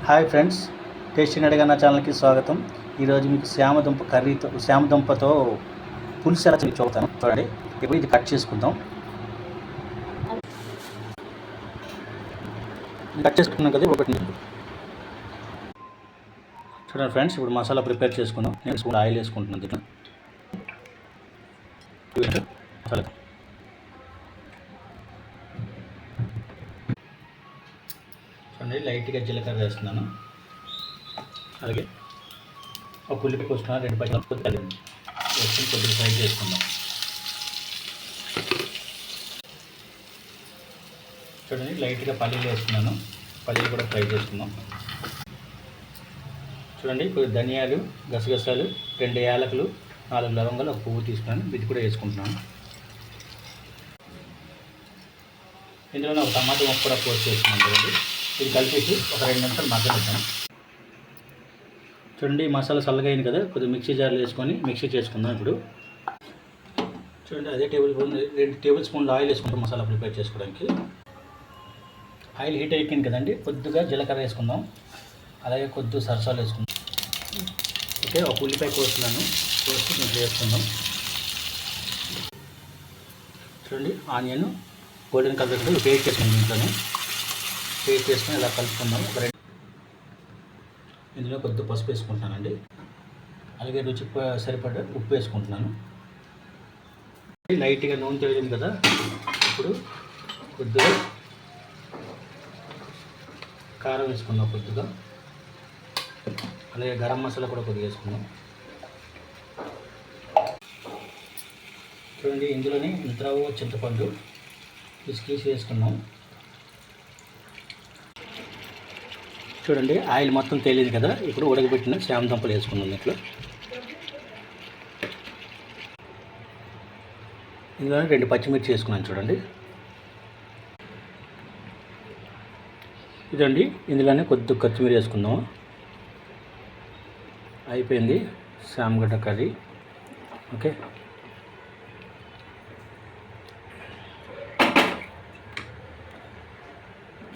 Hi friends, tasty అడిగిన ఛానల్కి స్వాగతం. ఈరోజు మీకు శామదుంపతో పులుసు ఎలా చూపుతాను చూడండి. ఇప్పుడు ఇది కట్ చేసుకుందాం. కట్ చేసుకున్నాం కదా ఒకటి. చూడండి ఫ్రెండ్స్, ఇప్పుడు మసాలా ప్రిపేర్ చేసుకుందాం. నేను స్పూన్ ఆయిల్ వేసుకుంటున్నాను. దీంట్లో మసాలా చూడండి, లైట్గా జీలకర్ర వేస్తున్నాను. అలాగే ఒక ఉల్లిపాయ కోసుకున్నాను, 2 పచ్చిమిరపకాయలు వేసుకుని కొద్దిగా ఫ్రై చేసుకుందాం. చూడండి, లైట్గా పల్లీలు వేస్తున్నాను. పల్లీలు కూడా ఫ్రై చేసుకుందాం. చూడండి, కొద్దిగా ధనియాలు, గసగసాలు, 2 యాలకులు, 4 లవంగాలు, ఒక పువ్వు తీసుకున్నాను. ఇది కూడా వేసుకుంటున్నాను. ఇందులో ఒక టమాటా ముక్క కూడా పోస్ట్ చేసుకున్నాను. చూడండి, ఇది కలిపేసి ఒక 2 నిమిషాలు మగ్గనిద్దాం. చూడండి, మసాలా చల్లగా అయింది కదా, కొద్దిగా మిక్సీ జార్లు వేసుకొని మిక్సీ చేసుకుందాం. ఇప్పుడు చూడండి, అదే 2 టేబుల్ స్పూన్లు ఆయిల్ వేసుకుంటాం మసాలా ప్రిపేర్ చేసుకోవడానికి. ఆయిల్ హీట్ అయిపోయింది కదండి, కొద్దిగా జీలకర్ర వేసుకుందాం. అలాగే కొద్దిగా సరసాలు వేసుకుందాం. ఓకే, ఒక ఉల్లిపాయ కోస్తున్నాను, కోసి కొంచెం వేసుకుందాం. చూడండి, ఆనియన్ గోల్డెన్ కలర్ కూడా పేస్ట్ చేసుకుందాం. దీంట్లోనే పేస్ట్ చేసుకొని ఇలా కలుపుకుందాం. ఇందులో కొద్దిగా పసుపు వేసుకుంటున్నానండి. అలాగే రుచికి సరిపడా ఉప్పు వేసుకుంటున్నాను. లైట్గా నూనె తెలియదు కదా, ఇప్పుడు కొద్దిగా కారం వేసుకుందాం. కొద్దిగా అలాగే గరం మసాలా కూడా కొద్దిగా వేసుకుందాం. చూడండి, ఇందులోనే ఇంత చింతపండు తీసి వేసుకున్నాం. చూడండి, ఆయిల్ మొత్తం తేలింది కదా, ఇప్పుడు ఉడకబెట్టిన శామదుంపలు వేసుకున్నాం. ఇందులోనే 2 పచ్చిమిర్చి వేసుకున్నాను. చూడండి, ఇదండి. ఇందులోనే కొద్దిగా కొత్తిమీర వేసుకుందాం. అయిపోయింది శామగడ్డ కర్రీ. ఓకే,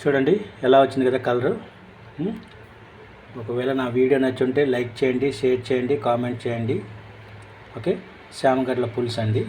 చూడండి ఎలా వచ్చింది కదా కలరు. ఒకవేళ నా వీడియో నచ్చుంటే లైక్ చేయండి, షేర్ చేయండి, కామెంట్ చేయండి. ఓకే, శామగడ్డల పులుసు అండి.